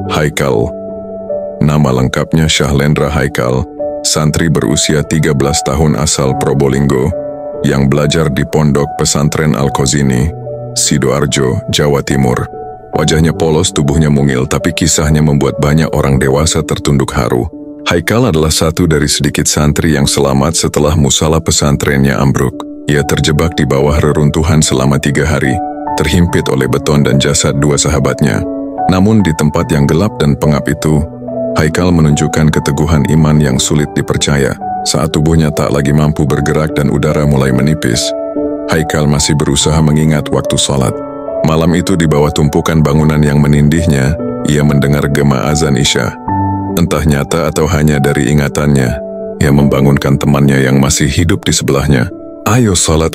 Haikal. Nama lengkapnya Syahlendra Haikal, santri berusia 13 tahun asal Probolinggo, yang belajar di Pondok Pesantren Al-Qazini, Sidoarjo, Jawa Timur. Wajahnya polos, tubuhnya mungil, tapi kisahnya membuat banyak orang dewasa tertunduk haru. Haikal adalah satu dari sedikit santri yang selamat setelah musala pesantrennya ambruk. Ia terjebak di bawah reruntuhan selama 3 hari, terhimpit oleh beton dan jasad 2 sahabatnya. Namun di tempat yang gelap dan pengap itu, Haikal menunjukkan keteguhan iman yang sulit dipercaya. Saat tubuhnya tak lagi mampu bergerak dan udara mulai menipis, Haikal masih berusaha mengingat waktu sholat. Malam itu di bawah tumpukan bangunan yang menindihnya, ia mendengar gema azan Isya. Entah nyata atau hanya dari ingatannya, ia membangunkan temannya yang masih hidup di sebelahnya. Ayo sholat,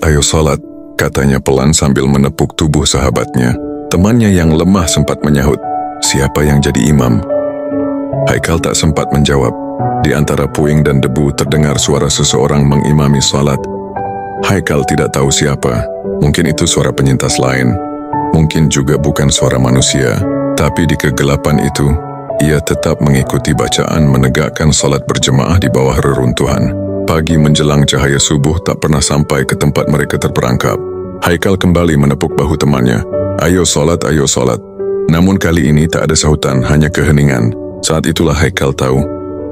katanya pelan sambil menepuk tubuh sahabatnya. Temannya yang lemah sempat menyahut, siapa yang jadi imam? Haikal tak sempat menjawab. Di antara puing dan debu terdengar suara seseorang mengimami sholat. Haikal tidak tahu siapa. Mungkin itu suara penyintas lain. Mungkin juga bukan suara manusia. Tapi di kegelapan itu, ia tetap mengikuti bacaan menegakkan sholat berjemaah di bawah reruntuhan. Pagi menjelang cahaya subuh tak pernah sampai ke tempat mereka terperangkap. Haikal kembali menepuk bahu temannya. Ayo sholat, ayo sholat. Namun kali ini tak ada sahutan, hanya keheningan. Saat itulah Haikal tahu,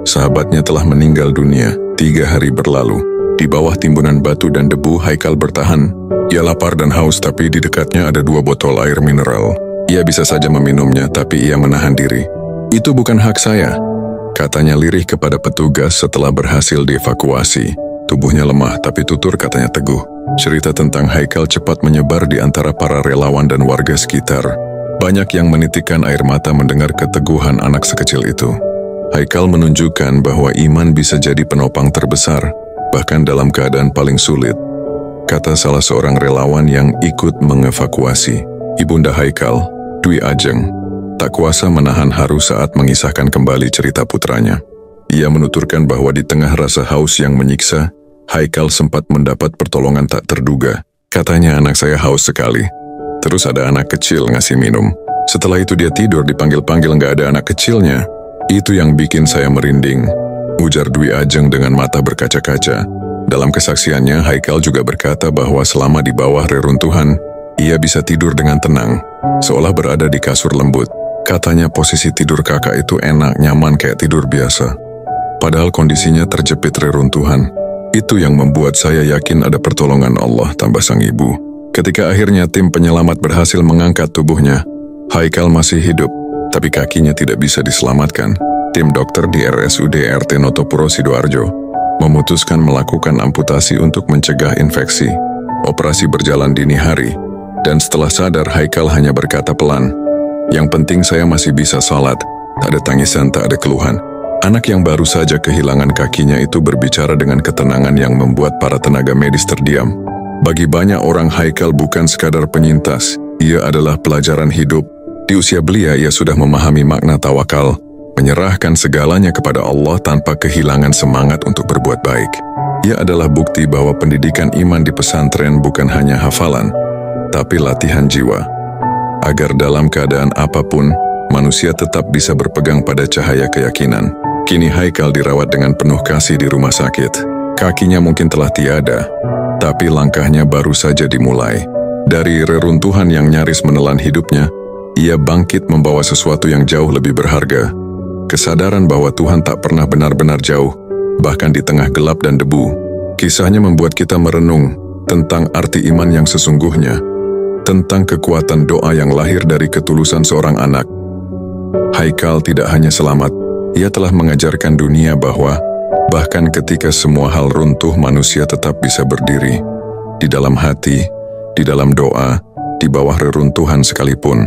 sahabatnya telah meninggal dunia. 3 hari berlalu. Di bawah timbunan batu dan debu, Haikal bertahan. Ia lapar dan haus, tapi di dekatnya ada 2 botol air mineral. Ia bisa saja meminumnya, tapi ia menahan diri. Itu bukan hak saya, katanya lirih kepada petugas setelah berhasil dievakuasi. Tubuhnya lemah, tapi tutur katanya teguh. Cerita tentang Haikal cepat menyebar di antara para relawan dan warga sekitar. Banyak yang menitikkan air mata mendengar keteguhan anak sekecil itu. Haikal menunjukkan bahwa iman bisa jadi penopang terbesar, bahkan dalam keadaan paling sulit, kata salah seorang relawan yang ikut mengevakuasi. Ibunda Haikal, Dwi Ajeng, tak kuasa menahan haru saat mengisahkan kembali cerita putranya. Ia menuturkan bahwa di tengah rasa haus yang menyiksa, Haikal sempat mendapat pertolongan tak terduga. Katanya, anak saya haus sekali. Terus ada anak kecil ngasih minum. Setelah itu dia tidur, dipanggil-panggil nggak ada anak kecilnya. Itu yang bikin saya merinding, ujar Dwi Ajeng dengan mata berkaca-kaca. Dalam kesaksiannya, Haikal juga berkata bahwa selama di bawah reruntuhan, ia bisa tidur dengan tenang, seolah berada di kasur lembut. Katanya posisi tidur kakak itu enak, nyaman kayak tidur biasa. Padahal kondisinya terjepit reruntuhan. Itu yang membuat saya yakin ada pertolongan Allah, tambah sang ibu. Ketika akhirnya tim penyelamat berhasil mengangkat tubuhnya, Haikal masih hidup, tapi kakinya tidak bisa diselamatkan. Tim dokter di RSUD RT Notopuro Sidoarjo memutuskan melakukan amputasi untuk mencegah infeksi. Operasi berjalan dini hari, dan setelah sadar Haikal hanya berkata pelan, yang penting saya masih bisa sholat. Tak ada tangisan, tak ada keluhan. Anak yang baru saja kehilangan kakinya itu berbicara dengan ketenangan yang membuat para tenaga medis terdiam. Bagi banyak orang, Haikal bukan sekadar penyintas, ia adalah pelajaran hidup. Di usia belia ia sudah memahami makna tawakal, menyerahkan segalanya kepada Allah tanpa kehilangan semangat untuk berbuat baik. Ia adalah bukti bahwa pendidikan iman di pesantren bukan hanya hafalan, tapi latihan jiwa. Agar dalam keadaan apapun, manusia tetap bisa berpegang pada cahaya keyakinan. Kini Haikal dirawat dengan penuh kasih di rumah sakit. Kakinya mungkin telah tiada, tapi langkahnya baru saja dimulai. Dari reruntuhan yang nyaris menelan hidupnya, ia bangkit membawa sesuatu yang jauh lebih berharga. Kesadaran bahwa Tuhan tak pernah benar-benar jauh, bahkan di tengah gelap dan debu. Kisahnya membuat kita merenung tentang arti iman yang sesungguhnya, tentang kekuatan doa yang lahir dari ketulusan seorang anak. Haikal tidak hanya selamat, ia telah mengajarkan dunia bahwa bahkan ketika semua hal runtuh, manusia tetap bisa berdiri. Di dalam hati, di dalam doa, di bawah reruntuhan sekalipun.